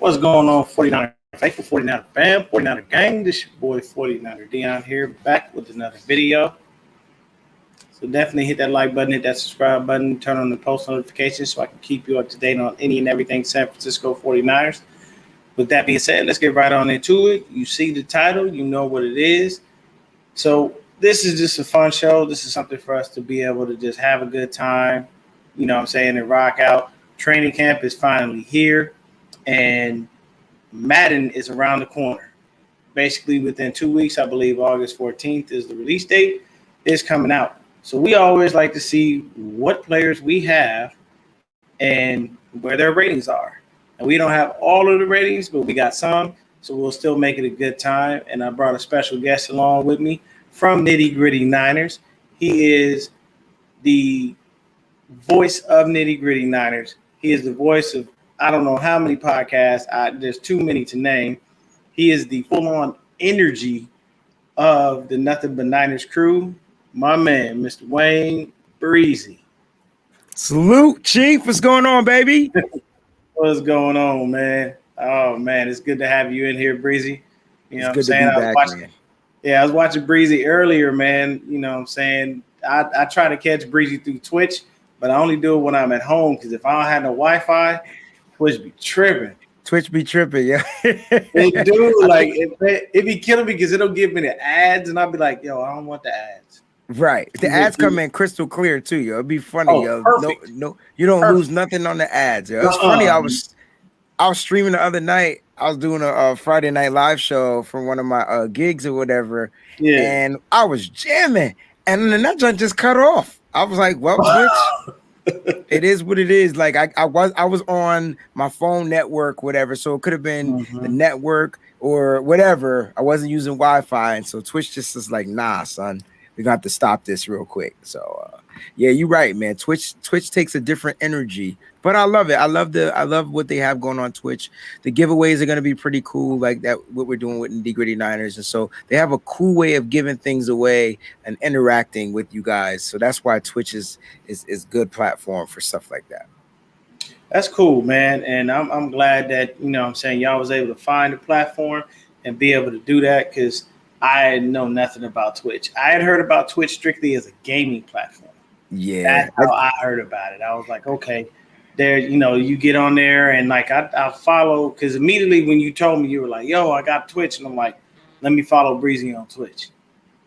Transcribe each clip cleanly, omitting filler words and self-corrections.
What's going on, 49er faithful, 49er fam, 49er gang? This your boy 49er Dion here, back with another video. So definitely hit that like button, hit that subscribe button, turn on the post notifications so I can keep you up to date on any and everything San Francisco 49ers. With that being said, let's get right on into it. You see the title, you know what it is. So this is just a fun show. This is something for us to be able to just have a good time, you know what I'm saying, and rock out. Training camp is finally here, and Madden is around the corner. Basically, within 2 weeks, I believe August 14th is the release date, is coming out. So we always like to see what players we have and where their ratings are. And we don't have all of the ratings, but we got some, so we'll still make it a good time. And I brought a special guest along with me from Nitty Gritty Niners. He is the voice of Nitty Gritty Niners. He is the voice of I don't know how many podcasts. There's too many to name. He is the full-on energy of the Nothing But Niners crew. My man, Mr. Wayne Breezy. Salute, Chief. What's going on, baby? What's going on, man? Oh, man, it's good to have you in here, Breezy. You know what I'm saying? I was watching Breezy earlier, man. You know what I'm saying? I try to catch Breezy through Twitch, but I only do it when I'm at home because if I don't have no Wi-Fi, Twitch be tripping. Yeah. It do, like, it be killing me because it'll give me the ads, and I'll be like, yo, I don't want the ads. Right. The ads come in crystal clear, too, yo. It'd be funny, yo. Perfect. No, you don't lose nothing on the ads, yo. It's funny, I was streaming the other night. I was doing a Friday night live show from one of my gigs or whatever, and I was jamming, and then that joint just cut off. I was like, well, Twitch. It is what it is. Like I was on my phone network, whatever. So it could have been the network or whatever. I wasn't using Wi-Fi, and so Twitch just is like, nah, son, we got to stop this real quick. So yeah, you're right, man. Twitch takes a different energy, but I love it. I love what they have going on Twitch. The giveaways are gonna be pretty cool, like that what we're doing with Nitty Gritty Niners, and so they have a cool way of giving things away and interacting with you guys. So that's why Twitch is good platform for stuff like that. That's cool, man, and I'm glad that you know what I'm saying y'all was able to find a platform and be able to do that because I know nothing about Twitch. I had heard about Twitch strictly as a gaming platform. Yeah, that's how I heard about it. I was like, okay, there, you know, you get on there and like I follow because immediately when you told me you were like, yo, I got Twitch, and I'm like, let me follow Breezy on Twitch.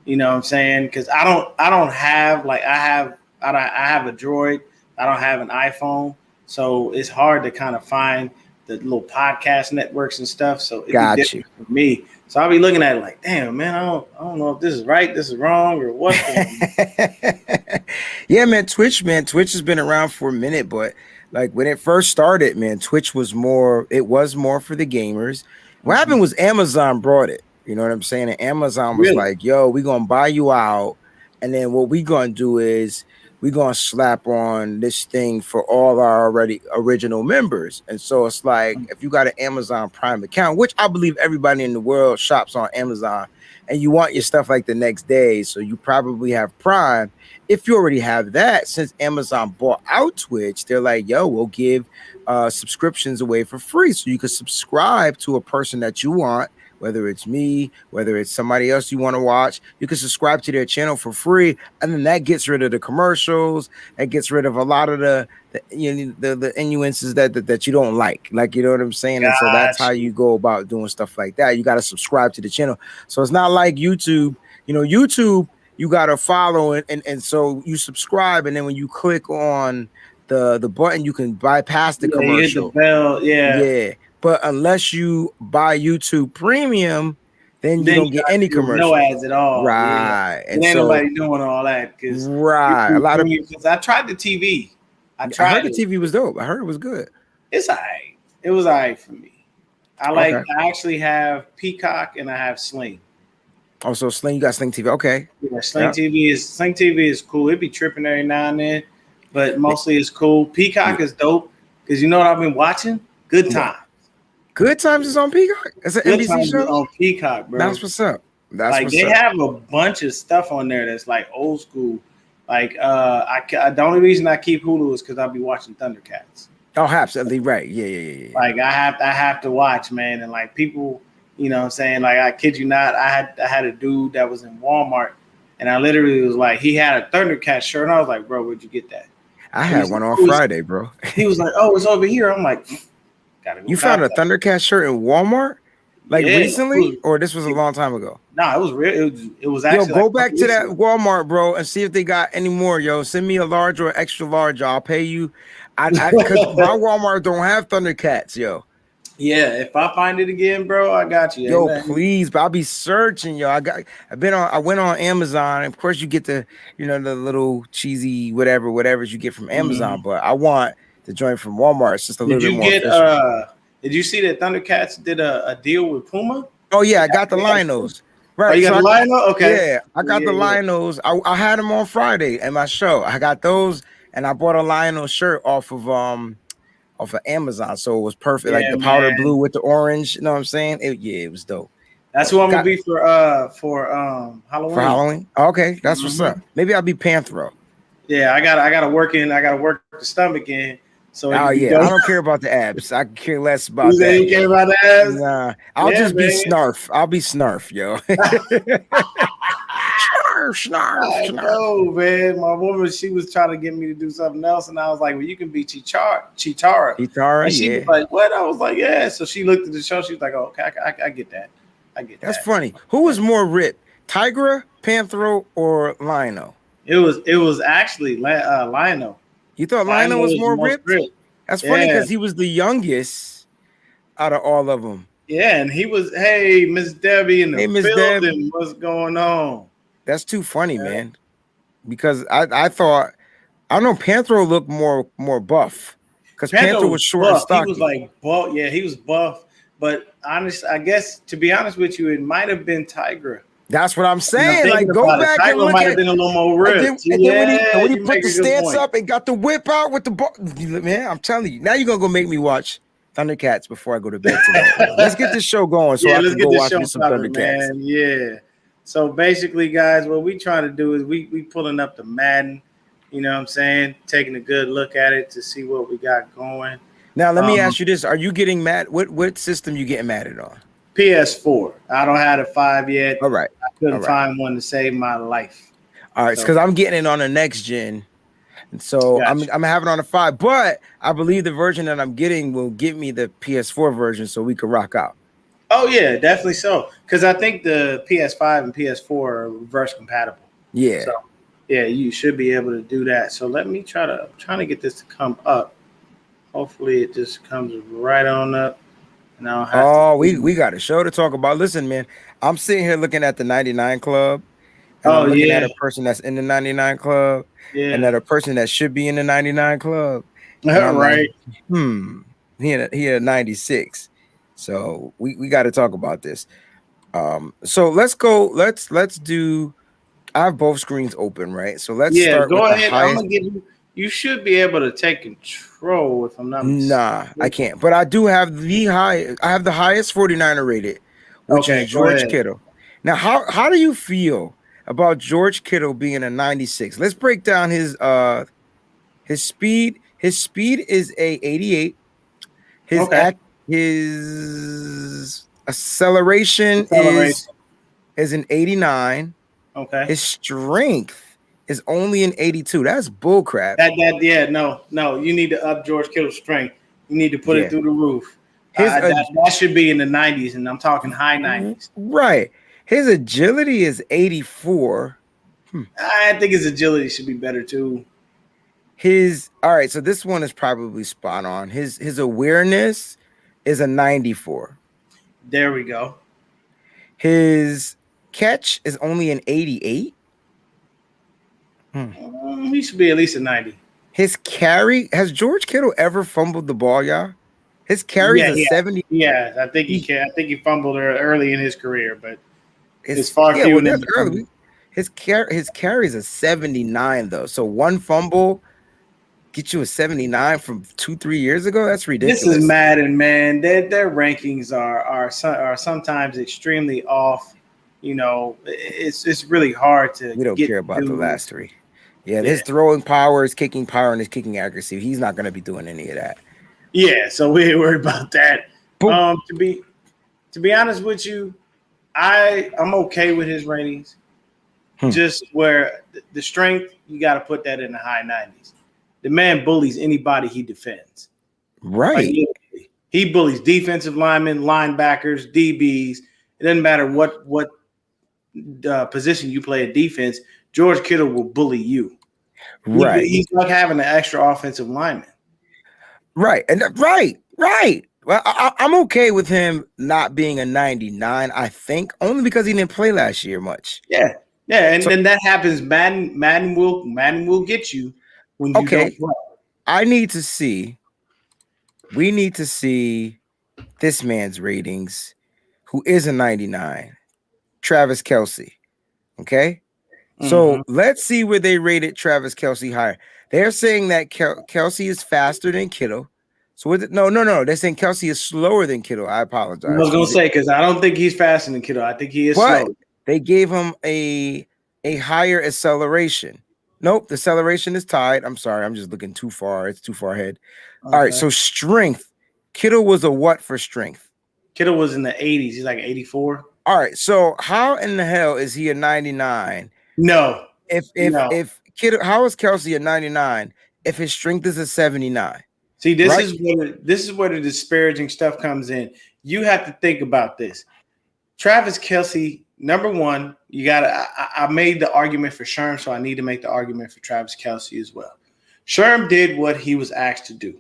You know what I'm saying? Because I don't have like I have a Droid. I don't have an iPhone, so it's hard to kind of find the little podcast networks and stuff. So it's different for me. So I'll be looking at it like, damn, man, I don't know if this is right, this is wrong, or what. Yeah, man, Twitch has been around for a minute, but like when it first started, man, Twitch was more for the gamers. What happened was Amazon brought it. You know what I'm saying? And Amazon was like, yo, we're gonna buy you out, and then what we gonna do is we're gonna slap on this thing for all our already original members. And so it's like if you got an Amazon Prime account, which I believe everybody in the world shops on Amazon, and you want your stuff like the next day, so you probably have Prime. If you already have that, since Amazon bought out Twitch, they're like, yo, we'll give subscriptions away for free, so you can subscribe to a person that you want. Whether it's me, whether it's somebody else you want to watch, you can subscribe to their channel for free, and then that gets rid of the commercials. That gets rid of a lot of the innuences that you don't like. You know what I'm saying? And so that's how you go about doing stuff like that. You got to subscribe to the channel. So it's not like YouTube. You know, YouTube, you got to follow it, and so you subscribe, and then when you click on the button, you can bypass the commercial. Hit the bell, yeah. But unless you buy YouTube Premium, then you don't get any commercial. No ads at all. Right. And ain't nobody doing all that. Right. A lot of people. I tried the TV. I heard the TV was dope. I heard it was good. It's all right. It was all right for me. I actually have Peacock and I have Sling. Oh, so Sling, you got Sling TV. Okay. Yeah, Sling TV is cool. It be tripping every now and then, but mostly it's cool. Peacock is dope because you know what I've been watching? Good Times. Good Times is on Peacock. It's an NBC show on Peacock, bro. That's what's up. They have a bunch of stuff on there that's like old school. Like the only reason I keep Hulu is because I'll be watching Thundercats. Oh, absolutely right. Yeah. Like I have to watch, man, and like people, you know what I'm saying? Like I kid you not, I had a dude that was in Walmart and I literally was like, he had a Thundercat shirt, and I was like, bro, where'd you get that? I had one on Friday, bro. He was like, oh, it's over here. I'm like, gotta go. You found a Thundercat shirt in Walmart? Like recently? Or this was a long time ago? No, it was real. It was actually. Yo, go back to that Walmart, bro, and see if they got any more. Yo, send me a large or extra large. I'll pay you. Because my Walmart don't have Thundercats, yo. Yeah, if I find it again, bro, I got you. Yo, please, but I'll be searching, yo. I went on Amazon. Of course, you get the little cheesy whatever you get from Amazon, but I want the joint from Walmart. It's just a little bit more official. Did you see that Thundercats did a deal with Puma? Oh yeah, I got the Linos. Right. Oh, you got the Lino? Okay. Yeah, I got the Linos. I had them on Friday at my show. I got those, and I bought a Lino shirt off of Amazon, so it was perfect. Like the powder blue with the orange. You know what I'm saying? It was dope. That's who I'm gonna be for Halloween. For Halloween? Okay, that's what's up. Maybe I'll be Panthro. Yeah, I gotta work the stomach in. So I don't care about the abs. I care less about that. You care about the abs? Nah, I'll just be Snarf. I'll be Snarf, yo. Snarf. No, man. My woman, she was trying to get me to do something else, and I was like, "Well, you can be Chitara." And she was like, "What?" I was like, "Yeah." So she looked at the show. She was like, "Oh, okay, I get that. I get that." That's funny. Who was more ripped, Tigra, Panthro, or Lino? It was actually Lino. You thought Lino was more ripped? That's funny because he was the youngest out of all of them. Yeah, and he was, hey, Miss Debbie in the building. Debbie. What's going on? That's too funny, man. Because I thought, I don't know, Panthro looked more buff. Because Panthro was short and stocky. He was like buff. Yeah, he was buff. But I guess, to be honest with you, it might have been Tigra. That's what I'm saying. Like, go back and look might have been a little more ripped. And then when he put the stance up and got the whip out with the ball, man, I'm telling you, now you're gonna go make me watch Thundercats before I go to bed tonight. Let's get this show going so I can go watch some Thundercats. Man. Yeah. So basically, guys, what we trying to do is we pulling up the Madden. You know what I'm saying? Taking a good look at it to see what we got going. Now, let me ask you this: are you getting mad? What system you getting Madden on? PS4. I don't have a 5 yet. All right. I couldn't find one to save my life. All right, because I'm getting it on the next gen. And so I'm having it on a 5, but I believe the version that I'm getting will give me the PS4 version so we can rock out. Oh, yeah, definitely so. Because I think the PS5 and PS4 are reverse compatible. Yeah. So, yeah, you should be able to do that. So let me I'm trying to get this to come up. Hopefully it just comes right on up. We got a show to talk about. Listen, man, I'm sitting here looking at the 99 Club. And I'm looking at a person that's in the 99 Club. Yeah. And at a person that should be in the 99 Club. Right. Like, he had 96. So we got to talk about this. So let's go. Let's do. I have both screens open, right? So let's start. Go ahead. I'm gonna give you. You should be able to take control if I'm not mistaken. Nah, I can't. But I do have the highest 49er rated, which is George Kittle. Now, how do you feel about George Kittle being a 96? Let's break down his speed. His speed is a 88. His acceleration is an 89. Okay. His strength is only an 82. That's bullcrap. No. You need to up George Kittle's strength. You need to put it through the roof. That should be in the 90s, and I'm talking high 90s. Right. His agility is 84. I think his agility should be better too. All right, so this one is probably spot on. His awareness is a 94. There we go. His catch is only an 88. He should be at least a 90. His carry, has George Kittle ever fumbled the ball, y'all? His carry is a 70. Yeah, I think he can. I think he fumbled early in his career, but it's far fewer than early. His carry is a 79 though. So one fumble get you a 79 from 2-3 years ago. That's ridiculous. This is Madden, man. Their rankings are sometimes extremely off. You know, it's really hard to. We don't care about the last three. Yeah, his throwing power, his kicking power, and his kicking accuracy. He's not going to be doing any of that. Yeah, so we ain't worried about that. But To be honest with you, I'm okay with his ratings. Just where the strength, you got to put that in the high 90s. The man bullies anybody he defends. right. Like, he bullies defensive linemen, linebackers, DBs. It doesn't matter what position you play at defense. George Kittle will bully you. Right. He's like having an extra offensive lineman. Right. And right. Well, I'm okay with him not being a 99, I think, only because he didn't play last year much. Yeah. Yeah, and then that happens. Madden will get you when you don't play. We need to see this man's ratings, who is a 99, Travis Kelce. Okay. So let's see where they rated Travis Kelce higher. They're saying that Kelce is faster than Kittle. So no. They're saying Kelce is slower than Kittle. I apologize. I was gonna say because I don't think he's faster than Kittle. I think he is but slow. They gave him a higher acceleration. Nope, the acceleration is tied. I'm sorry, I'm just looking too far. It's too far ahead. Okay. All right, so strength. Kittle was a what for strength? Kittle was in the 80s. He's like 84. All right, so how in the hell is he a 99? No. If Kittle, how is Kelce a 99 if his strength is a 79? See, this is where the disparaging stuff comes in. You have to think about this. Travis Kelce, number one, I made the argument for Sherm, so I need to make the argument for Travis Kelce as well. Sherm did what he was asked to do.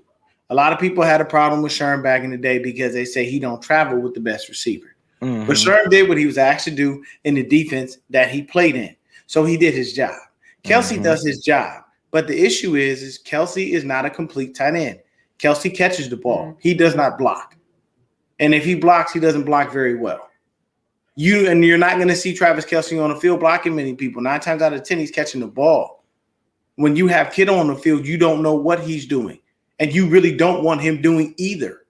A lot of people had a problem with Sherm back in the day because they say he don't travel with the best receiver. But Sherm did what he was asked to do in the defense that he played in. So he did his job. Kelce does his job. But the issue is Kelce is not a complete tight end. Kelce catches the ball. He does not block. And if he blocks, he doesn't block very well. You're not going to see Travis Kelce on the field blocking many people. 9 times out of 10, he's catching the ball. When you have Kittle on the field, you don't know what he's doing. And you really don't want him doing either.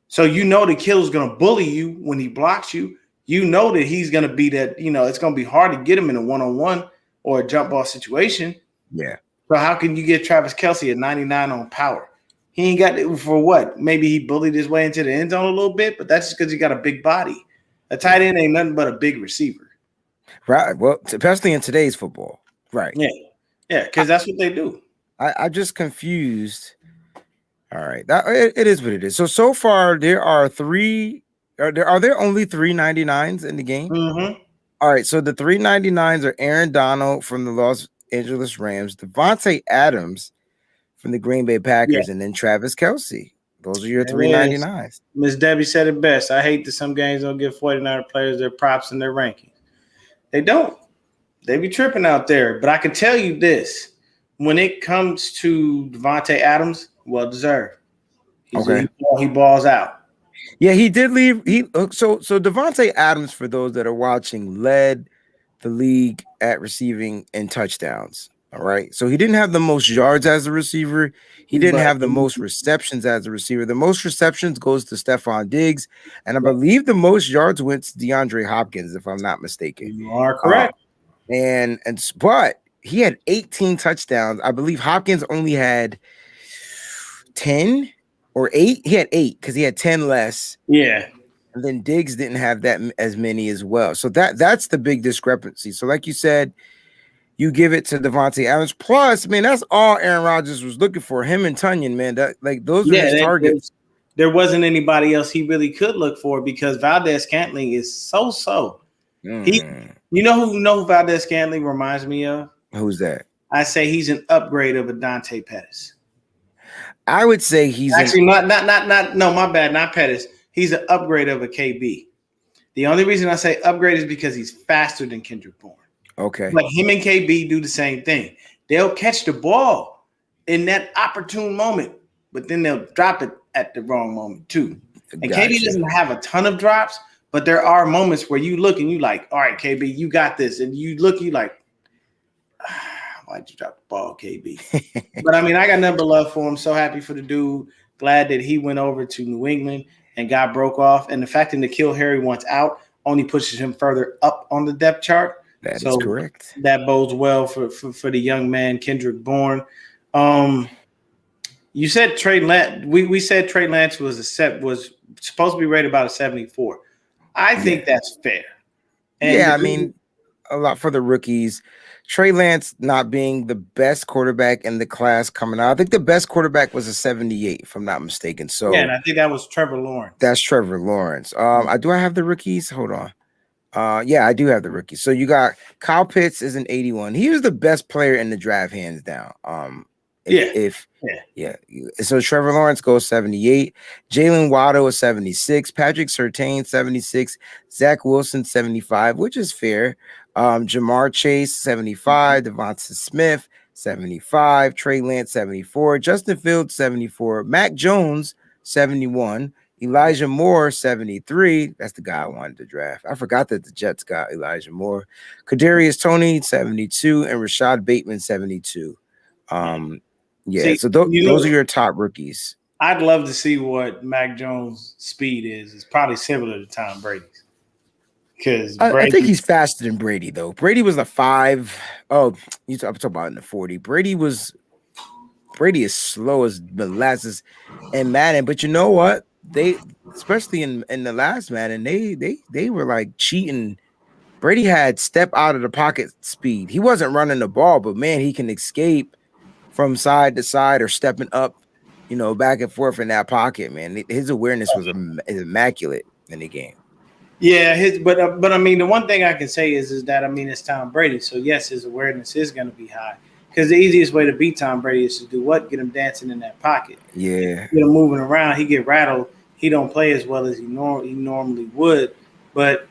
So you know that Kittle's going to bully you when he blocks you. You know that he's going to be that, it's going to be hard to get him in a one-on-one or a jump ball situation. Yeah. So how can you get Travis Kelce at 99 on power? He ain't got it for what? Maybe he bullied his way into the end zone a little bit, but that's just because he got a big body. A tight end ain't nothing but a big receiver. Right. Well, especially in today's football. Right. Yeah. Yeah, because that's what they do. I'm just confused. All right. It is what it is. So far, there are three. Are there only 3 99s in the game? All right. So the 3 99s are Aaron Donald from the Los Angeles Rams, Devontae Adams from the Green Bay Packers, and then Travis Kelce. Those are your 3 99s. Miss Debbie said it best. I hate that some games don't give 49 players their props and their rankings. They don't. They be tripping out there. But I can tell you this. When it comes to Devontae Adams, well deserved. He balls out. Yeah, he did leave. So Devontae Adams, for those that are watching, led the league at receiving and touchdowns. All right. So he didn't have the most yards as a receiver. He didn't have the most receptions as a receiver. The most receptions goes to Stephon Diggs. And I believe the most yards went to DeAndre Hopkins, if I'm not mistaken. You are correct. But he had 18 touchdowns. I believe Hopkins only had 10 or 8. He had 8 because he had 10 less. Yeah. And then Diggs didn't have that as many as well. So that's the big discrepancy. So like you said, you give it to Devontae Adams. Plus, man, that's all Aaron Rodgers was looking for. Him and Tunyon, man. Those were his targets. There wasn't anybody else he really could look for because Valdez-Scantling is so. You know who Valdez-Scantling reminds me of? Who's that? I say he's an upgrade of a Dante Pettis. I would say he's not my bad, not Pettis. He's an upgrade of a KB. The only reason I say upgrade is because he's faster than Kendrick Bourne. Okay. But him and KB do the same thing. They'll catch the ball in that opportune moment, but then they'll drop it at the wrong moment too. And KB doesn't have a ton of drops, but there are moments where you look and you like, all right, KB, you got this. And you look, you like, why'd you drop the ball, KB? But I mean, I got nothing but love for him. So happy for the dude. Glad that he went over to New England and got broke off. And the fact that N'Keal Harry wants out only pushes him further up on the depth chart. That is correct. That bodes well for the young man, Kendrick Bourne. You said Trey Lance. We said Trey Lance was supposed to be rated about a 74. I think that's fair. And Yeah, I mean, a lot for the rookies. Trey Lance not being the best quarterback in the class coming out. I think the best quarterback was a 78, if I'm not mistaken. So and I think that was Trevor Lawrence. that's Trevor Lawrence. I have the rookies. Hold on. Yeah, I do have the rookies. So you got Kyle Pitts is an 81. He was the best player in the draft, hands down. So Trevor Lawrence goes 78, Jalen Waddle is 76, Patrick Surtain 76, Zach Wilson 75, which is fair. Jamar Chase 75, Devonta Smith 75, Trey Lance 74, Justin Fields 74, Mac Jones 71, Elijah Moore 73. That's the guy I wanted to draft. I forgot that the Jets got Elijah Moore. Kadarius Toney 72 and Rashad Bateman 72. So those are your top rookies. I'd love to see what Mac Jones' speed is. It's probably similar to Tom Brady's. Because I think he's faster than Brady, though. Brady was a 5. Oh, I'm talking about in the 40. Brady is slow as molasses in Madden. But you know what? They, especially in the last Madden, they were like cheating. Brady had step out of the pocket speed. He wasn't running the ball, but man, he can escape from side to side or stepping up, back and forth in that pocket, man. His awareness was immaculate in the game. Yeah, but I mean, the one thing I can say is that, I mean, it's Tom Brady. So, yes, his awareness is going to be high. Because the easiest way to beat Tom Brady is to do what? Get him dancing in that pocket. Yeah. Get him moving around. He get rattled. He don't play as well as he normally would. But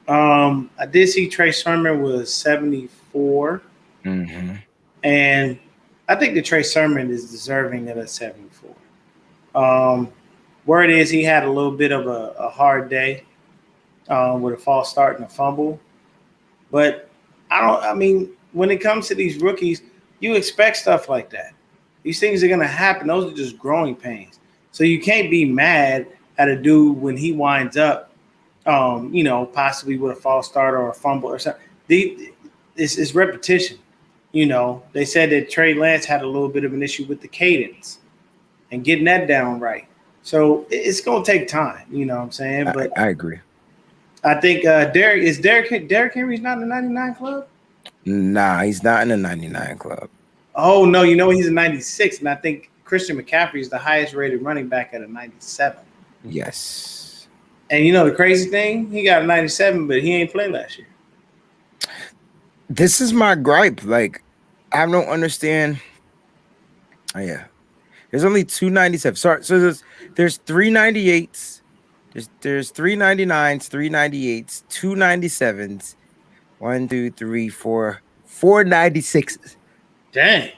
I did see Trey Sermon was 74. Mm-hmm. And I think that Trey Sermon is deserving of a 74. Word is he had a little bit of a hard day with a false start and a fumble. But when it comes to these rookies, you expect stuff like that. These things are going to happen. Those are just growing pains. So you can't be mad at a dude when he winds up, possibly with a false start or a fumble or something. It's repetition. They said that Trey Lance had a little bit of an issue with the cadence and getting that down right. So it's going to take time, you know what I'm saying? But I agree. I think Derrick Henry's not in the 99 club? Nah, he's not in the 99 club. Oh, no, he's a 96, and I think Christian McCaffrey is the highest rated running back at a 97. Yes. And the crazy thing? He got a 97, but he ain't played last year. This is my gripe. Like, I don't understand. Oh, yeah. There's only 297. Sorry. So there's 398s. There's 399s, 398s, 297s. 1, 2, 3, 4, 496s. Dang.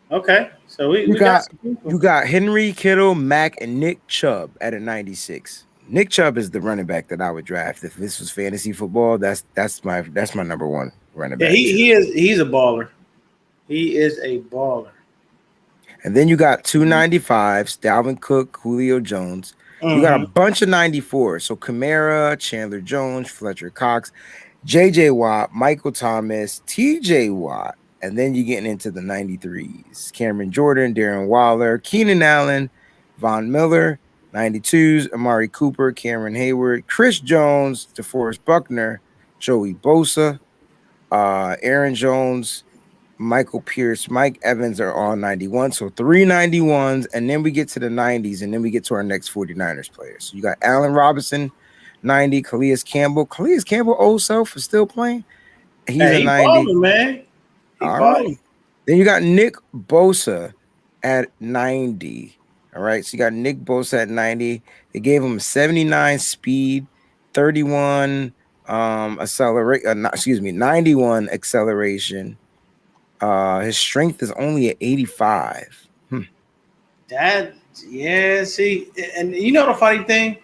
Okay. So we got Henry, Kittle, Mack, and Nick Chubb at a 96. Nick Chubb is the running back that I would draft if this was fantasy football. That's my number one running back. Yeah, he's a baller. He is a baller. And then you got 295s, Dalvin Cook, Julio Jones. You got a bunch of 94s. So Kamara, Chandler Jones, Fletcher Cox, J.J. Watt, Michael Thomas, T.J. Watt. And then you're getting into the 93s. Cameron Jordan, Darren Waller, Keenan Allen, Von Miller, 92s, Amari Cooper, Cameron Hayward, Chris Jones, DeForest Buckner, Joey Bosa, Aaron Jones, Michael Pierce, Mike Evans are all 91. So 3 91s, and then we get to the 90s, and then we get to our next 49ers players. So you got Allen Robinson, 90, Calais Campbell. Calais Campbell, old self, is still playing. He's a 90. Balling, man. All right. Then you got Nick Bosa at 90. All right. So you got Nick Bosa at 90. They gave him 79 speed, 31 91 acceleration. His strength is only at 85. See, and the funny thing?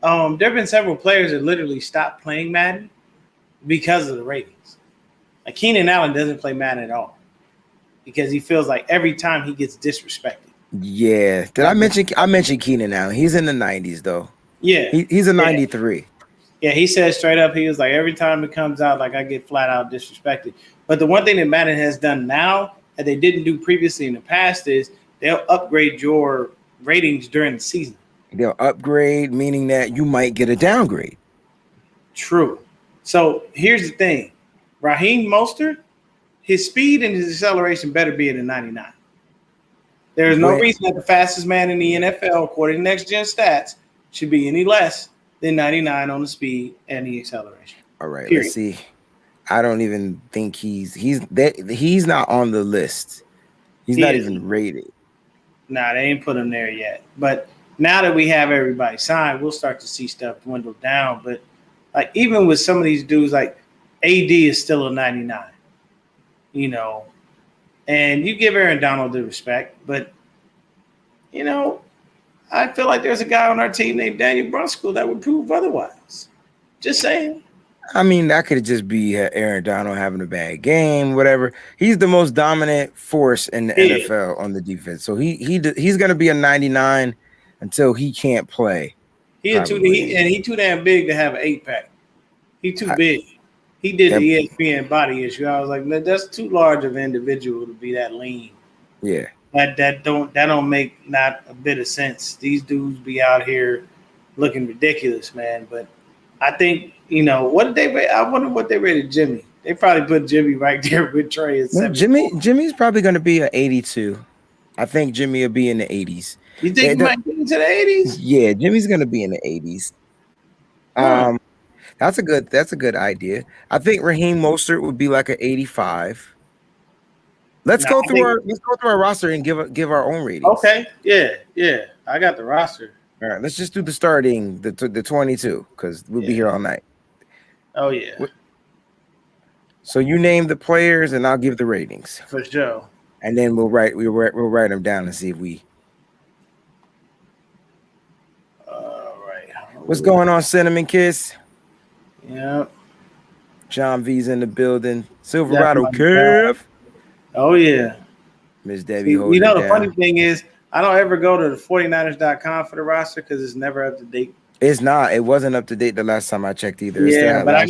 There have been several players that literally stopped playing Madden because of the ratings. Like Keenan Allen doesn't play Madden at all because he feels like every time he gets disrespected. Yeah. Did I mention Keenan Allen? He's in the 90s though. Yeah. He's a 93. Yeah, he said straight up, he was like, every time it comes out, like I get flat out disrespected. But the one thing that Madden has done now that they didn't do previously in the past is they'll upgrade your ratings during the season. They'll upgrade, meaning that you might get a downgrade. True. So here's the thing. Raheem Mostert, his speed and his acceleration better be at a 99. There is no reason that the fastest man in the NFL, according to Next Gen Stats, should be any less than 99 on the speed and the acceleration. All right, let's see. I don't even think he's not on the list. He's not even rated. Nah, they ain't put him there yet. But now that we have everybody signed, we'll start to see stuff dwindle down. But like even with some of these dudes, like AD is still a 99. You know, and you give Aaron Donald the respect, but you know, I feel like there's a guy on our team named Daniel Brunskill that would prove otherwise. Just saying. I mean, that could just be Aaron Donald having a bad game, whatever. He's the most dominant force in the NFL on the defense. So he's going to be a 99 until he can't play. He's too damn big to have an 8-pack. He's too big. He did the ESPN body issue. I was like, that's too large of an individual to be that lean. Yeah. That don't make not a bit of sense. These dudes be out here looking ridiculous, man. But I think, you know, what did they rate? I wonder what they rated Jimmy. They probably put Jimmy right there with Trey at 7. Jimmy's probably going to be an 82. I think Jimmy will be in the 80s. You think he might get into the 80s? Yeah, Jimmy's going to be in the 80s. That's a good idea. I think Raheem Mostert would be like an 85. Let's go through our roster and give our own ratings. Okay. Yeah. I got the roster. All right, let's just do the starting, the 22, because we'll be here all night. Oh yeah. So you name the players, and I'll give the ratings for sure. And then we'll write them down and see if we. All right. What's going on, Cinnamon Kiss? Yep. John V's in the building. Silverado Kev. Oh yeah. Miss Debbie. You know the funny thing is, I don't ever go to the 49ers.com for the roster because it's never up to date. It's not. It wasn't up to date the last time I checked either. Yeah, but I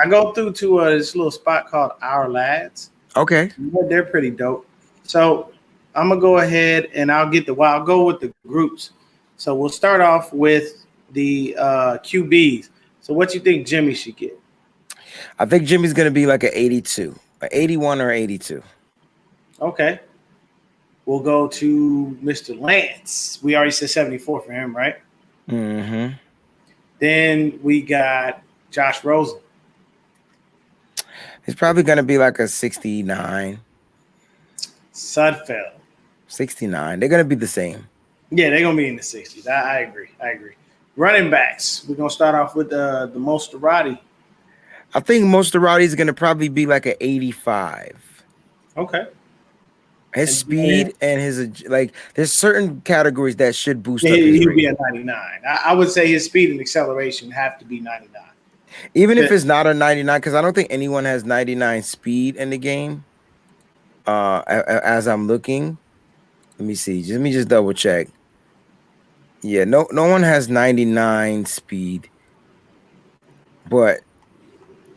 go through to this little spot called Our Lads. Okay. They're pretty dope. So I'm gonna go ahead and I'll go with the groups. So we'll start off with the QBs. So what you think Jimmy should get? I think Jimmy's gonna be like an 82, an 81 or 82. Okay. We'll go to Mr. Lance. We already said 74 for him, right? Mm-hmm. Then we got Josh Rosen. He's probably going to be like a 69. Sudfeld. 69. They're going to be the same. Yeah, they're going to be in the 60s. I agree. Running backs. We're going to start off with the Mosterati. I think Mosterati is going to probably be like an 85. Okay. His speed and his there's certain categories that should boost up his rating. Be a 99. I would say his speed and acceleration have to be 99. Even if it's not a 99, because I don't think anyone has 99 speed in the game. As I'm looking, let me see. Let me just double check. Yeah, no one has 99 speed. But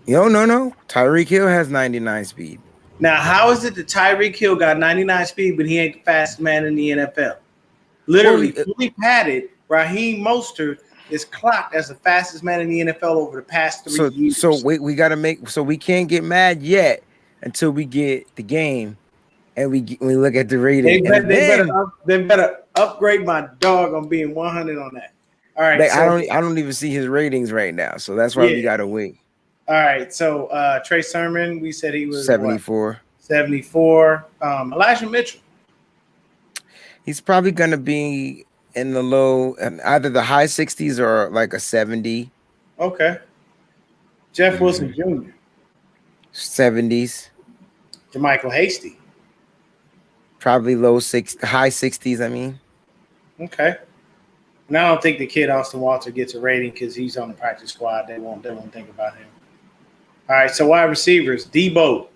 no. Tyreek Hill has 99 speed. Now, how is it that Tyreek Hill got 99 speed, but he ain't the fastest man in the NFL? Literally, fully padded, Raheem Mostert is clocked as the fastest man in the NFL over the past 3 years. So we got to we can't get mad yet until we get the game and we look at the rating. They better upgrade my dog on being 100 on that. All right. I don't even see his ratings right now, so that's why we got to wait. All right, so Trey Sermon, we said he was 74. What? 74. Elijah Mitchell. He's probably going to be in the low, either the high 60s or like a 70. Okay. Jeff Wilson Jr. 70s. JaMychal Hasty. Probably high 60s, I mean. Okay. And I don't think the kid Austin Walter gets a rating because he's on the practice squad. They won't think about him. All right, so wide receivers, Debo.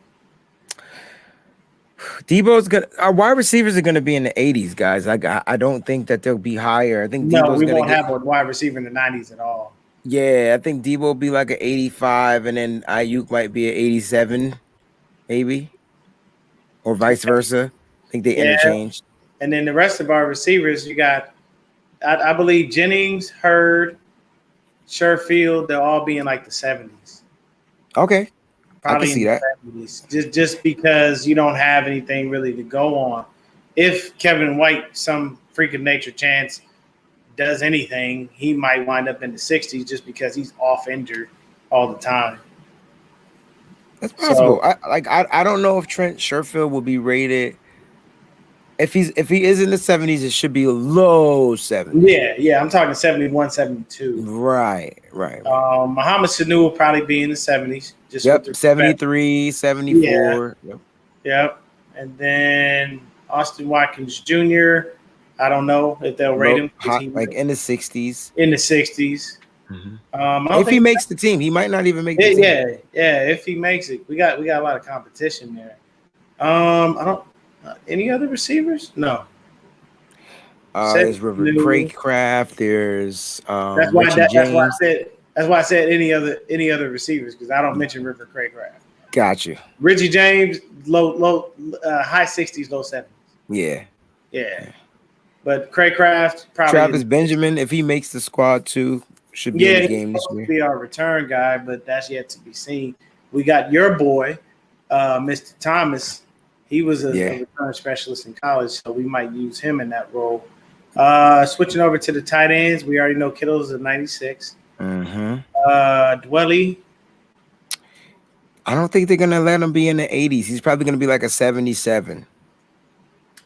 Our wide receivers are gonna be in the 80s, guys. I don't think that they'll be higher. I think we won't have a wide receiver in the 90s at all. Yeah, I think Debo will be like an 85, and then Ayuk might be an 87, maybe, or vice versa. I think they interchanged. And then the rest of our receivers, you got, I believe Jennings, Hurd, Sherfield, they'll all be in like the 70s. Okay. I can Probably in see the that. 70s. Just because you don't have anything really to go on. If Kevin White, some freak of nature chance, does anything, he might wind up in the 60s just because he's off injured all the time. That's possible. So, I don't know if Trent Sherfield will be rated. If he is in the 70s, it should be a low 70s. yeah, I'm talking 71, 72. Right. Muhammad Sanu will probably be in the 70s. Just with the Yep, 73, Yeah, 74. Yep. yep. And then Austin Watkins Jr., I don't know if they'll rate him because he Like in the 60s. in the 60s. I don't If he think makes the team, he might not even make the team. yeah, if he makes it. We got a lot of competition there. I don't any other receivers? No. There's River Craycraft. There's That's why Richie James. that's why I said any other receivers, because I don't mention River Craycraft. Got you. Richie James, low high 60s, low 70s. Yeah. But Craycraft probably Travis Benjamin, if he makes the squad too, should be in the game this year. Be our return guy, but that's yet to be seen. We got your boy, Mr. Thomas. He was a return specialist in college, so we might use him in that role. Switching over to the tight ends, we already know Kittle's a 96. Dwelly. I don't think they're gonna let him be in the 80s. He's probably gonna be like a 77.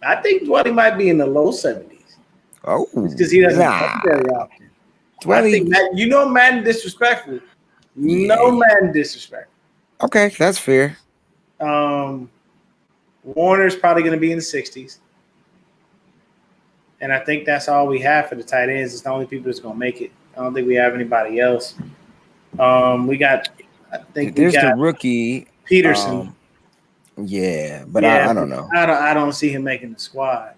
I think Dwelly might be in the low 70s. Oh, because he doesn't play very often. Dwelly, I think Madden disrespectful. Madden disrespectful. Okay, that's fair. Warner's probably going to be in the 60s. And I think that's all we have for the tight ends. It's the only people that's going to make it. I don't think we have anybody else. We got the rookie Peterson. But I don't know. I don't see him making the squad.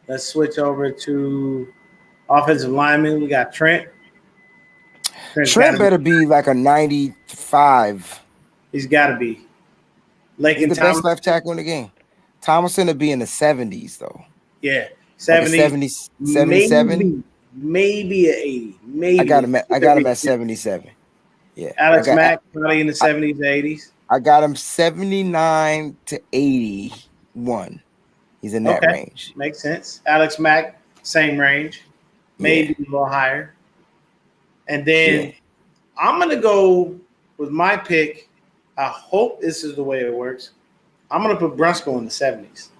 Let's switch over to offensive linemen. We got Trent. Trent better be like a 95. He's got to be. He's the best left tackle in the game. Thomason will be in the 70s, though. Yeah, 70, like 77. Maybe an 80. Maybe. I got him at 77. Yeah. Alex Mack probably in the 70s, 80s. I got him 79 to 81. He's in that range. Makes sense. Alex Mack, same range. Maybe a little higher. And then I'm going to go with my pick. I hope this is the way it works. I'm going to put Brunskill in the 70s.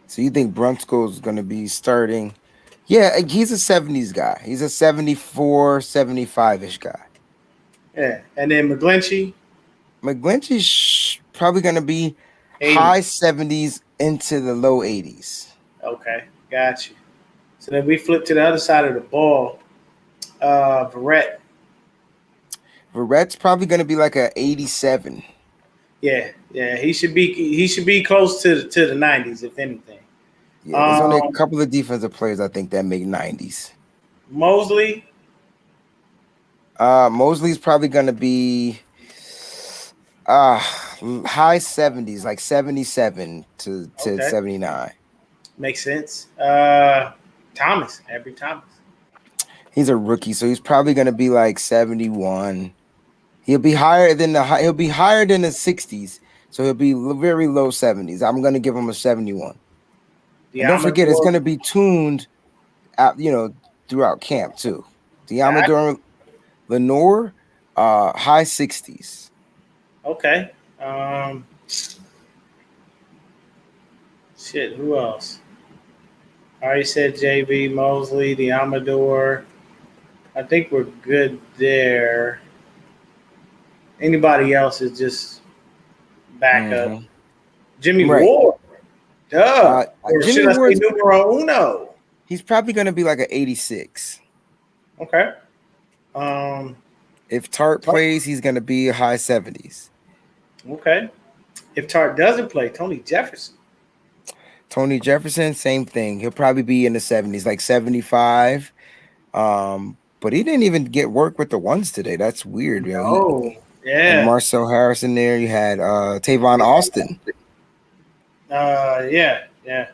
So you think Brunskill is going to be starting? Yeah, he's a 70s guy. He's a 74, 75-ish guy. Yeah, and then McGlinchey's probably going to be 80. High 70s into the low 80s. Okay, got you. So then we flip to the other side of the ball. Verrett's probably going to be like a 87. Yeah, he should be close to the 90s, if anything. Yeah, there's only a couple of defensive players I think that make 90s. Mosley's probably going to be high 70s, like 77 to 79. Makes sense. Thomas. He's a rookie, so he's probably going to be like 71. He'll be higher than the 60s, so he'll be very low 70s. I'm going to give him a 71. And don't forget, it's going to be tuned out, throughout camp too. Diamador Lenore, high 60s. Okay. Who else? I already said JB, Mosley, Diamador. I think we're good there. Anybody else is just backup. Jimmy Ward. Duh. Or should I say numero uno? He's probably going to be like an 86. Okay. If Tart plays, he's going to be high 70s. Okay. If Tart doesn't play, Tony Jefferson, same thing. He'll probably be in the 70s, like 75. But he didn't even get work with the ones today. That's weird. Yeah. Marcel Harrison there. You had Tavon Austin. Yeah.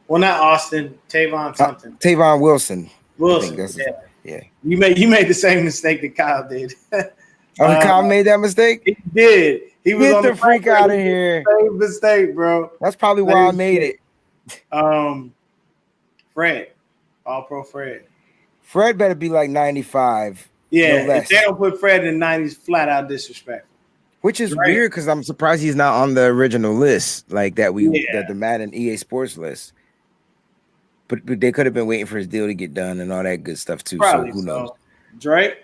Well, not Austin, Tavon something. Tavon Wilson. I think Wilson. that's yeah. You made the same mistake that Kyle did. Oh, Kyle made that mistake? He did. He was Get on the freak out of here. Same mistake, bro. That's probably why I made it. Fred. All pro Fred. Fred better be like 95. Yeah, no less. If they don't put Fred in the 90s, flat out disrespectful. Which is weird because I'm surprised he's not on the original list, like that the Madden EA Sports list. But they could have been waiting for his deal to get done and all that good stuff too. Probably so who knows? Drake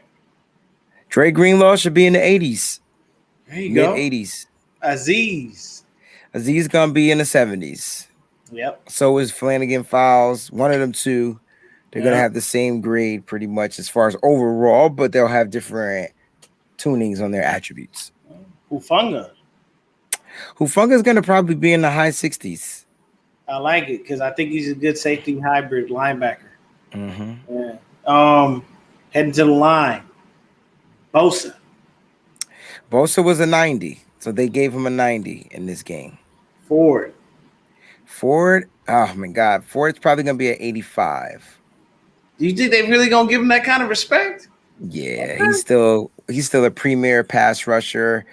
Greenlaw should be in the 80s. There you Mid go. 80s. Aziz gonna be in the 70s. Yep. So is Flanagan Files. One of them two. They're gonna have the same grade pretty much as far as overall, but they'll have different tunings on their attributes. Hufunga is gonna probably be in the high 60s. I like it because I think he's a good safety hybrid linebacker. Mm-hmm. Yeah. Heading to the line. Bosa was a 90, so they gave him a 90 in this game. Ford. Oh my God, Ford's probably gonna be at 85. Do you think they really gonna give him that kind of respect? Yeah, he's still a premier pass rusher.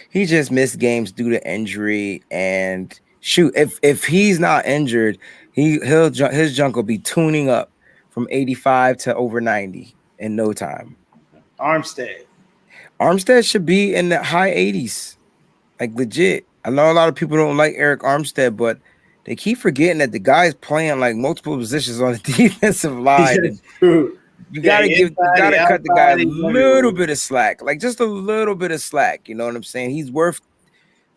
He just missed games due to injury. And shoot, if he's not injured, his junk will be tuning up from 85 to over 90 in no time. Armstead should be in the high 80s, like legit. I know a lot of people don't like Eric Armstead, but they keep forgetting that the guy's playing like multiple positions on the defensive line. True. You gotta cut the guy a little bit of slack, like just a little bit of slack. You know what I'm saying? He's worth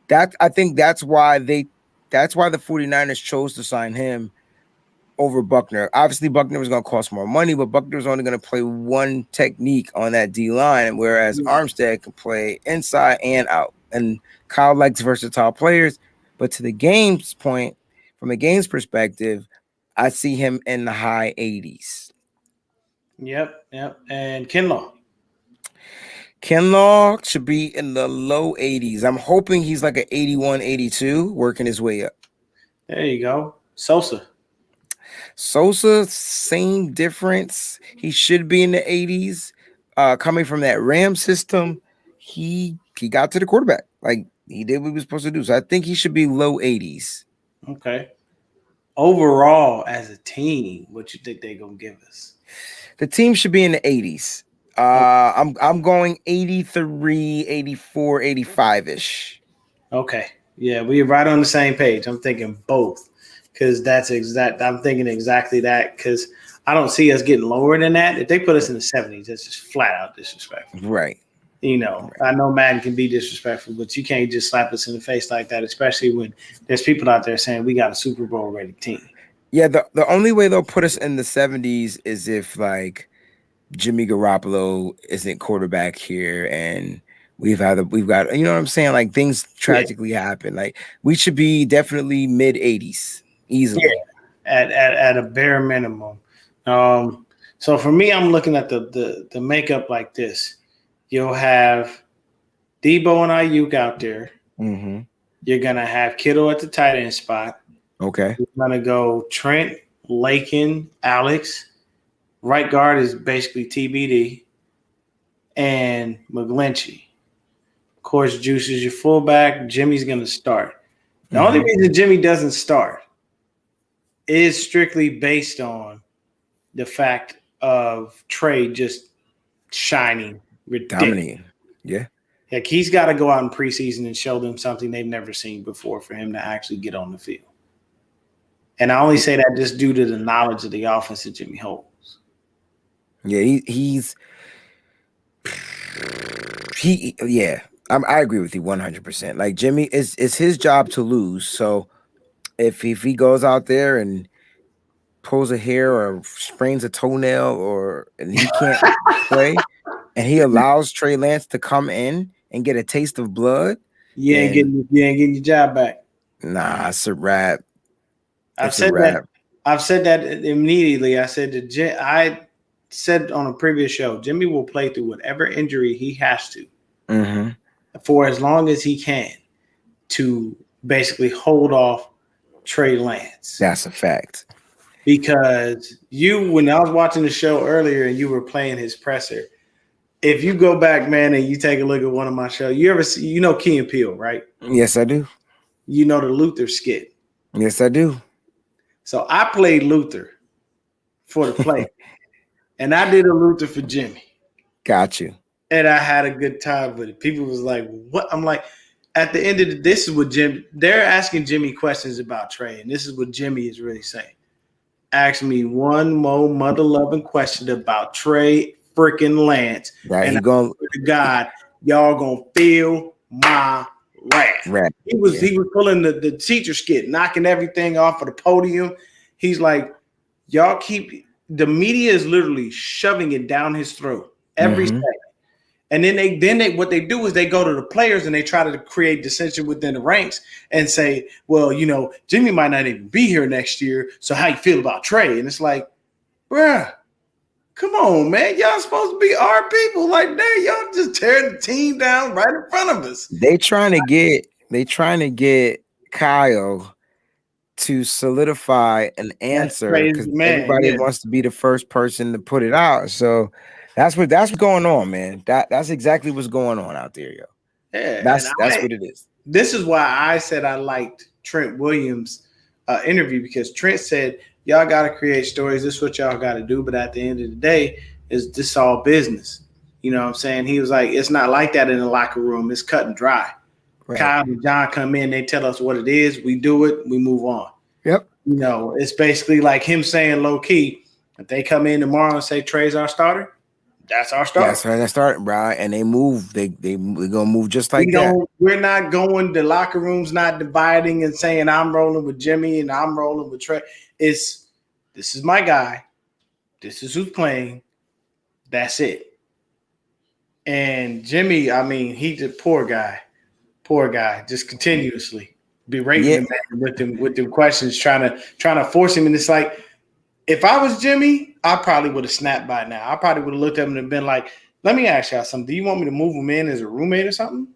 that. I think that's why the 49ers chose to sign him over Buckner. Obviously, Buckner was going to cost more money, but Buckner was only going to play one technique on that D line, whereas Armstead can play inside and out. And Kyle likes versatile players, but to the game's point, from a game's perspective, I see him in the high 80s. Yep. And Kinlaw should be in the low 80s. I'm hoping he's like an 81, 82, working his way up. There you go. Sosa, same difference. He should be in the 80s. Coming from that Ram system, he got to the quarterback. Like, he did what he was supposed to do. So I think he should be low 80s. Okay. Overall, as a team, what you think they're going to give us? The team should be in the 80s. I'm going 83, 84, 85-ish. Okay. Yeah, we're right on the same page. I'm thinking both because I'm thinking exactly that because I don't see us getting lower than that. If they put us in the 70s, that's just flat out disrespectful. Right. You know, I know Madden can be disrespectful, but you can't just slap us in the face like that, especially when there's people out there saying we got a Super Bowl ready team. Yeah, the only way they'll put us in the 70s is if like Jimmy Garoppolo isn't quarterback here and we've got, you know what I'm saying? Like things tragically happen. Like we should be definitely mid 80s easily. Yeah, at a bare minimum. So for me, I'm looking at the makeup like this. You'll have Debo and Ayuk out there. Mm-hmm. You're gonna have Kittle at the tight end spot. Okay. You're gonna go Trent, Lakin, Alex. Right guard is basically TBD, and McGlinchey. Of course, Juice is your fullback. Jimmy's gonna start. The only reason Jimmy doesn't start is strictly based on the fact of Trey just shining, dominating. Yeah. Like he's got to go out in preseason and show them something they've never seen before for him to actually get on the field. And I only say that just due to the knowledge of the offense that Jimmy holds. Yeah, I agree with you 100%. Like Jimmy, it's his job to lose. So if he goes out there and pulls a hair or sprains a toenail and he can't play, and he allows Trey Lance to come in and get a taste of blood, you ain't getting your job back. Nah, it's a wrap. I've said that immediately. I said on a previous show, Jimmy will play through whatever injury he has to for as long as he can to basically hold off Trey Lance. That's a fact. Because when I was watching the show earlier and you were playing his presser, if you go back, man, and you take a look at one of my shows, you ever see, Key and Peele, right? Yes, I do. You know the Luther skit. Yes, I do. So I played Luther for the play, and I did a Luther for Jimmy. Got you. And I had a good time with it. People was like, what? I'm like, at the end of this is what they're asking Jimmy questions about Trey, and this is what Jimmy is really saying. Ask me one more mother-loving question about Trey freaking Lance. Right. And I swear to God, y'all gonna feel my wrath. Right. He was pulling the teacher skit, knocking everything off of the podium. He's like, y'all the media is literally shoving it down his throat every second. And then they what they do is they go to the players and they try to create dissension within the ranks and say, well, Jimmy might not even be here next year. So how you feel about Trey? And it's like, bruh, come on, man. Y'all supposed to be our people. Like, damn, y'all just tearing the team down right in front of us. They trying to get Kyle to solidify an answer because everybody wants to be the first person to put it out. So that's what's going on, man. That's exactly what's going on out there, yo. Yeah, that's what it is. This is why I said I liked Trent Williams' interview, because Trent said, y'all got to create stories. This is what y'all got to do. But at the end of the day, is this all business? You know what I'm saying? He was like, it's not like that in the locker room. It's cut and dry. Right. Kyle and John come in, they tell us what it is. We do it. We move on. Yep. It's basically like him saying low key, if they come in tomorrow and say Trey's our starter, that's our starter. That's our starter, bro. And they move. They're gonna move just like that. We're not going. The locker room's not dividing and saying I'm rolling with Jimmy and I'm rolling with Trey. This is my guy. This is who's playing. That's it. And Jimmy, I mean, he's a poor guy, just continuously berating him with them questions, trying to force him. And it's like, if I was Jimmy, I probably would have snapped by now. I probably would have looked at him and been like, let me ask y'all something. Do you want me to move him in as a roommate or something?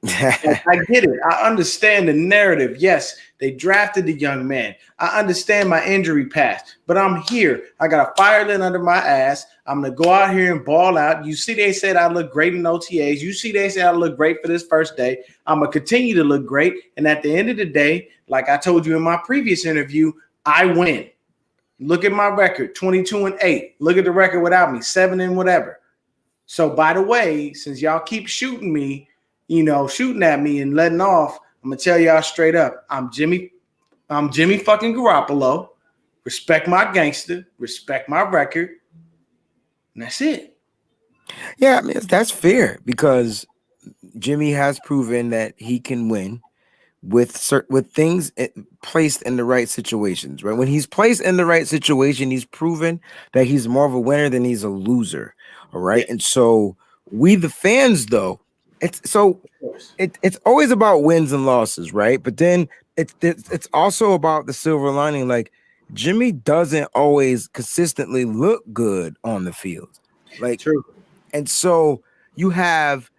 I get it. I understand the narrative. Yes, they drafted the young man. I understand my injury past, but I'm here. I got a fire lit under my ass. I'm going to go out here and ball out. You see, they said I look great in OTAs. You see, they said I look great for this first day. I'm going to continue to look great. And at the end of the day, like I told you in my previous interview, I win. Look at my record, 22-8. Look at the record without me, 7 and whatever. So, by the way, since y'all keep shooting me, shooting at me and letting off, I'm gonna tell y'all straight up, I'm Jimmy fucking Garoppolo. Respect my gangster, respect my record, and that's it. Yeah, I mean, that's fair because Jimmy has proven that he can win with things placed in the right situations, right? When he's placed in the right situation, he's proven that he's more of a winner than he's a loser. All right. Yeah. And so we, the fans, though, it's always about wins and losses, right? But then it's also about the silver lining. Like, Jimmy doesn't always consistently look good on the field. Like, true. And so you have,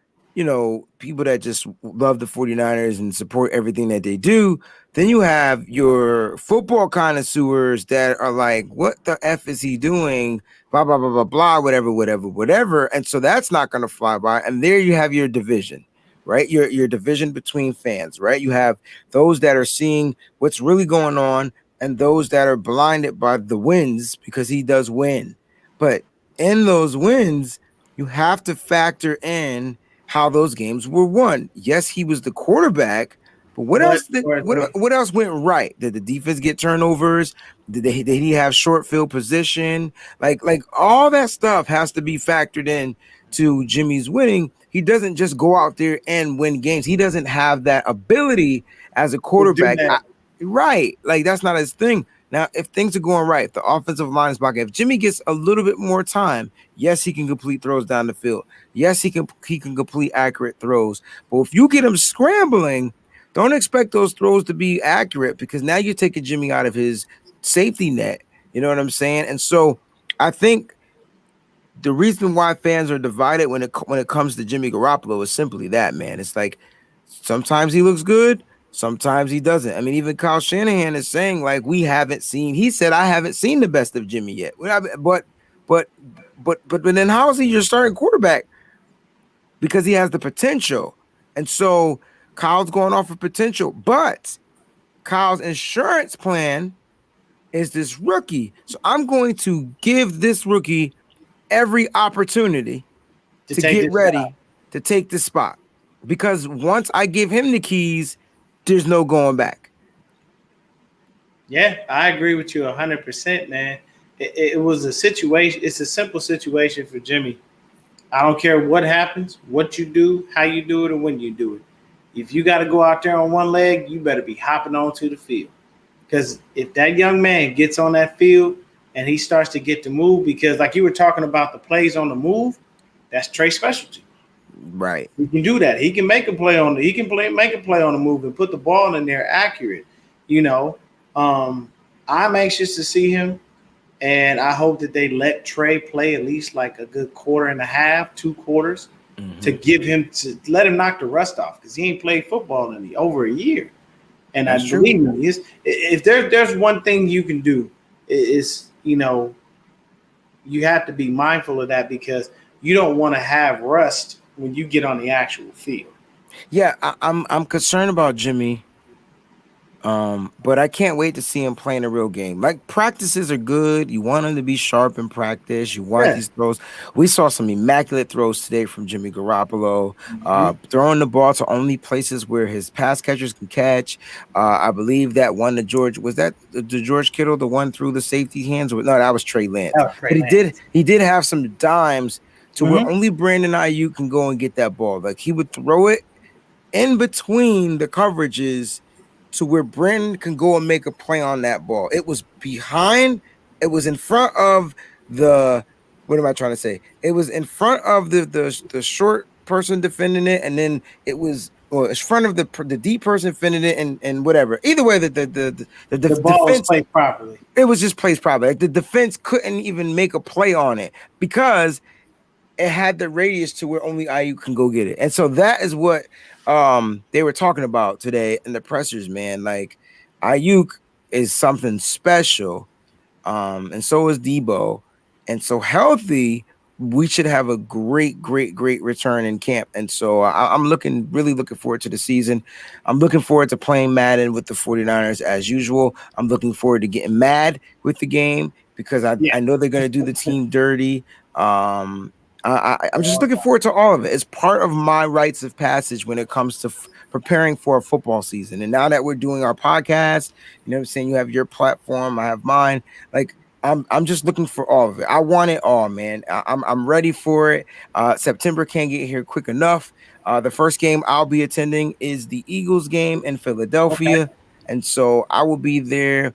people that just love the 49ers and support everything that they do. Then you have your football connoisseurs that are like, what the F is he doing? Blah, blah, blah, blah, blah, whatever. And so that's not going to fly by. And there you have your division, right? Your division between fans, right? You have those that are seeing what's really going on and those that are blinded by the wins because he does win. But in those wins, you have to factor in how those games were won. Yes, he was the quarterback, but what else went right? Did the defense get turnovers? Did he have short field position? Like all that stuff has to be factored in to Jimmy's winning. He doesn't just go out there and win games. He doesn't have that ability as a quarterback. Right. Like, that's not his thing. Now, if things are going right, the offensive line is blocking. If Jimmy gets a little bit more time, yes, he can complete throws down the field. Yes, he can complete accurate throws. But if you get him scrambling, don't expect those throws to be accurate because now you're taking Jimmy out of his safety net. You know what I'm saying? And so I think the reason why fans are divided when it comes to Jimmy Garoppolo is simply that, man. It's like sometimes he looks good, Sometimes he doesn't. I mean, even Kyle Shanahan is saying like we haven't seen. He said I haven't seen the best of Jimmy yet. But but but then how is he your starting quarterback? Because he has the potential, and so Kyle's going off of potential. But Kyle's insurance plan is this rookie, so I'm going to give this rookie every opportunity to to take get this shot. ready to take the spot. Because once I give him the keys, there's no going back. Yeah, I agree with you 100%, man. It was a situation. It's a simple situation for Jimmy. I don't care what happens, what you do, how you do it, or when you do it. If you got to go out there on one leg, you better be hopping onto the field. Because if that young man gets on that field and he starts to get to move, because like you were talking about the plays on the move, that's Trey's specialty. Right. He can do that. He can make a play on the. He can make a play on the move and put the ball in there accurate. You know, I'm anxious to see him, and I hope that they let Trey play at least like a good quarter and a half, 2 quarters, to give him to let him knock the rust off because he ain't played football in over a year. And That's I true. believe me, if there's one thing you can do, is you have to be mindful of that because you don't want to have rust when you get on the actual field. Yeah, I'm concerned about Jimmy. But I can't wait to see him playing a real game. Like practices are good. You want him to be sharp in practice. You want Yeah. these throws. We saw some immaculate throws today from Jimmy Garoppolo. Mm-hmm. Throwing the ball to only places where his pass catchers can catch. I believe that one to George was that the George Kittle, the one through the safety hands. No, that was Trey Lance. That was Trey But Lance. he did have some dimes to where Mm-hmm. only Brandon Ayuk can go and get that ball. Like he would throw it in between the coverages to where Brandon can go and make a play on that ball. It was behind, it was in front of the what am I trying to say? It was in front of the short person defending it, and then it was in front of the deep person defending it, and whatever. Either way, the The ball was defense, played properly. it was just placed properly. Like the defense couldn't even make a play on it because it had the radius to where only Ayuk can go get it. And so that is what they were talking about today in the pressers, man. Like Ayuk is something special. And so is Debo. And so healthy, we should have a great return in camp. And so I'm really looking forward to the season. I'm looking forward to playing Madden with the 49ers as usual. I'm looking forward to getting mad with the game because Yeah. I know they're going to do the team dirty. I'm just looking forward to all of it. It's part of my rites of passage when it comes to preparing for a football season. And now that we're doing our podcast, you know what I'm saying? You have your platform, I have mine. Like I'm just looking for all of it. I want it all, man. I'm ready for it. September can't get here quick enough. The first game I'll be attending is the Eagles game in Okay. Philadelphia. And so I will be there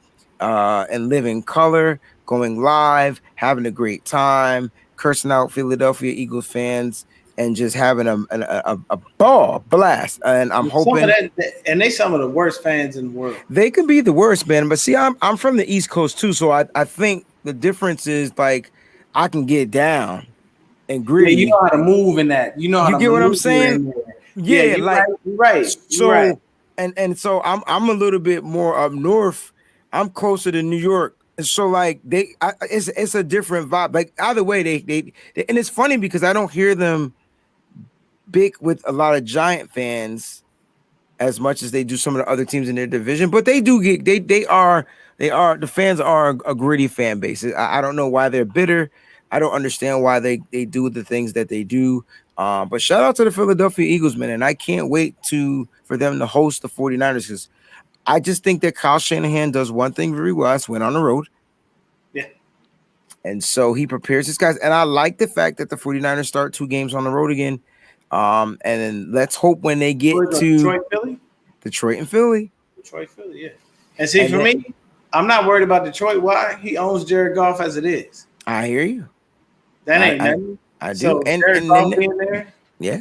in living color, going live, having a great time, cursing out Philadelphia Eagles fans, and just having a ball blast. And I'm Some of hoping that, and they some of the worst fans in the world. they can be the worst, man. But see, I'm from the East Coast too, so I think the difference is like I can get down and Yeah, you gritty. know how to move in that. You know how You to get what I'm maneuver saying? in there. Yeah, Yeah, you're like right. You're right. You're right. so, and so I'm a little bit more up north. I'm closer to New York. And so like it's a different vibe. Like either way, they and it's funny because I don't hear them big with a lot of Giant fans as much as they do some of the other teams in their division, but they do get they are the fans are a gritty fan base. I don't know why they're bitter. I don't understand why they do the things that they do. But shout out to the Philadelphia Eagles, man, and I can't wait for them to host the 49ers because I just think that Kyle Shanahan does one thing very well. It's win on the road. Yeah. And so he prepares his guys. And I like the fact that the 49ers start 2 games on the road again. And then let's hope when they get Where's to Detroit, Philly? Detroit and Philly. Detroit, Philly. Yeah. And see, And for then, me, I'm not worried about Detroit. Why? He owns Jared Goff as it is. I hear you. That ain't I nothing. I do. So And Jared and Goff then being there, yeah.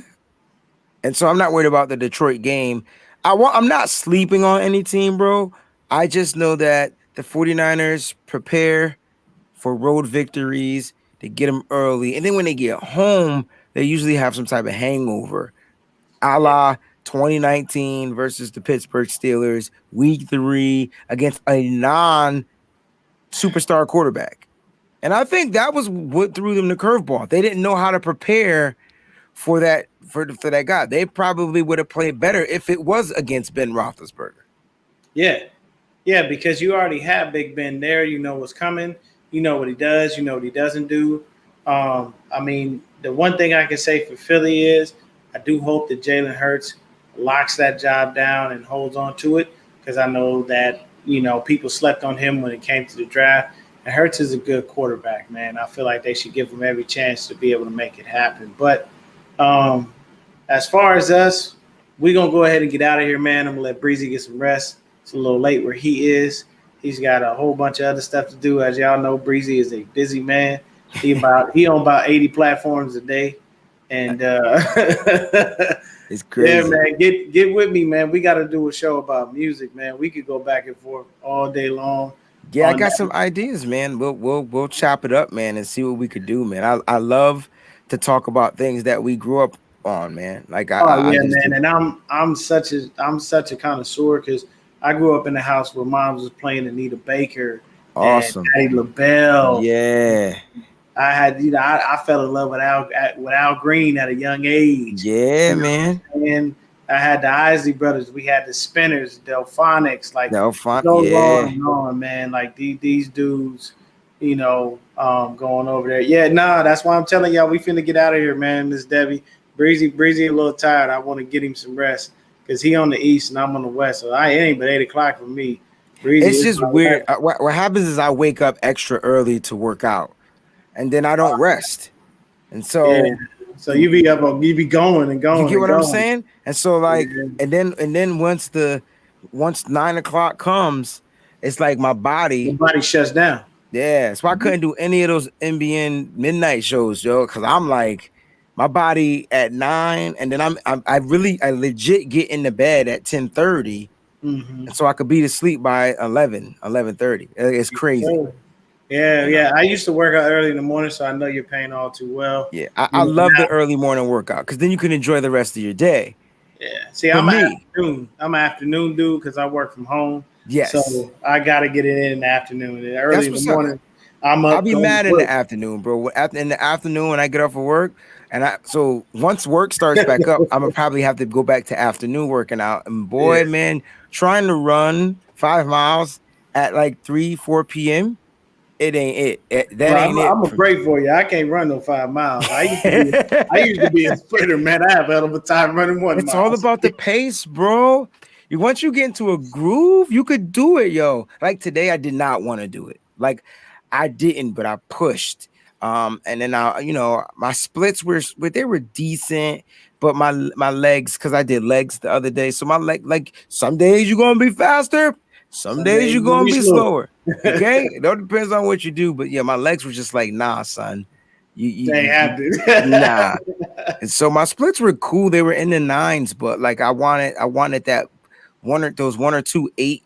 And so I'm not worried about the Detroit game. I'm not sleeping on any team, bro. I just know that the 49ers prepare for road victories. They get them early. And then when they get home, they usually have some type of hangover. A yeah. la 2019 versus the Pittsburgh Steelers, week 3 against a non-superstar quarterback. And I think that was what threw them the curveball. They didn't know how to prepare for that guy. They probably would have played better if it was against Ben Roethlisberger. Yeah. Yeah, because you already have Big Ben there. You know what's coming. You know what he does. You know what he doesn't do. I mean, the one thing I can say for Philly is I do hope that Jalen Hurts locks that job down and holds on to it, because I know that, people slept on him when it came to the draft. And Hurts is a good quarterback, man. I feel like they should give him every chance to be able to make it happen. But as far as us, we're going to go ahead and get out of here, man. I'm going to let Breezy get some rest. It's a little late where he is. He's got a whole bunch of other stuff to do. As y'all know, Breezy is a busy man. He on about 80 platforms a day. And it's crazy. Yeah, man. Get with me, man. We got to do a show about music, man. We could go back and forth all day long. Yeah, I got some ideas, man. We'll chop it up, man, and see what we could do, man. I love to talk about things that we grew up on, man. Like man. And I'm such a connoisseur, because I grew up in a house where mom was playing Anita Baker, awesome, and Patti LaBelle. Yeah, I had, I fell in love with Al Green at a young age. Yeah, man. And I had the Isley Brothers. We had the Spinners, Delphonics, like on and on, man. Like these dudes, going over there. Yeah, that's why I'm telling y'all we finna get out of here, man. Miss Debbie, Breezy a little tired. I want to get him some rest, because he on the east and I'm on the west. So it ain't but 8 o'clock for me. Breezy, it's just weird. What happens is I wake up extra early to work out, and then I don't rest, and so so you be going and going. You get what I'm saying? And so and then once 9 o'clock comes, it's like my body shuts down. Yeah, so I couldn't do any of those NBN midnight shows, yo, because I'm like, my body at 9, and then I legit get into bed at 10:30, and so I could be to sleep by 11:30. It's crazy. Yeah. I used to work out early in the morning, so I know your pain all too well. Yeah, I love the early morning workout, because then you can enjoy the rest of your day. Yeah. See, I'm an afternoon dude, because I work from home. Yes. So I got to get it in the afternoon. And early in the morning, I'll be mad in the afternoon, bro. In the afternoon when I get off of work, so once work starts back up, I'm gonna probably have to go back to afternoon working out. And boy, man, trying to run 5 miles at like 3-4 p.m. It ain't it. I'm gonna break for you. I can't run no 5 miles. I used to be a sprinter, man. I have hell of a time running 1 mile. It's all about the pace, bro. Once you get into a groove, you could do it, yo. Like today, I did not want to do it. Like I didn't, but I pushed. And then my splits were decent, but my legs, because I did legs the other day. So my like some days you're gonna be faster, some days you're gonna be slower. Okay, it all depends on what you do. But yeah, my legs were just like, nah, son. They have to. Nah. And so my splits were cool. They were in the 9s, but like I wanted that those 1 or 2 8,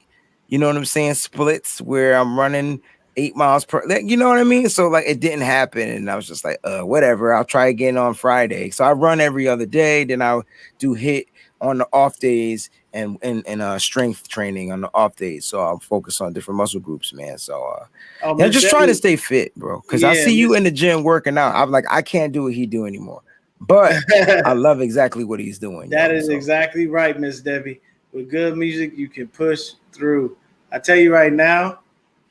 you know what I'm saying, splits where I'm running 8 miles per, you know what I mean? So like it didn't happen, and I was just like, whatever, I'll try again on Friday. So I run every other day, then I'll do hit on the off days and strength training on the off days. So I'll focus on different muscle groups, man. So I'm just trying to stay fit, bro, because I see you in the gym working out. I'm like, I can't do what he do anymore, but I love exactly what he's doing. That is exactly right, Miss Debbie. With good music, you can push through. I tell you right now,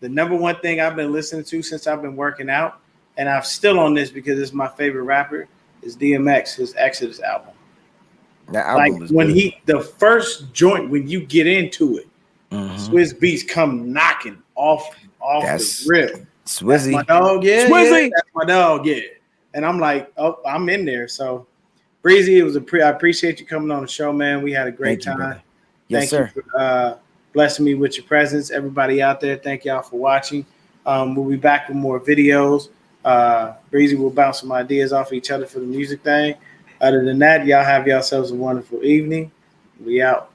the number one thing I've been listening to since I've been working out, and I'm still on this because it's my favorite rapper, is DMX, his Exodus album. That album was when good. the first joint, when you get into it, Swizz Beatz come knocking off the rip. Swizzy. That's my dog, yeah. Swizzy. Yeah, that's my dog, yeah. And I'm like, I'm in there. So, Breezy, I appreciate you coming on the show, man. We had a great time. Yes, sir. Thank you for blessing me with your presence. Everybody out there, thank y'all for watching. We'll be back with more videos. Breezy will bounce some ideas off each other for the music thing. Other than that, y'all have yourselves a wonderful evening. We out.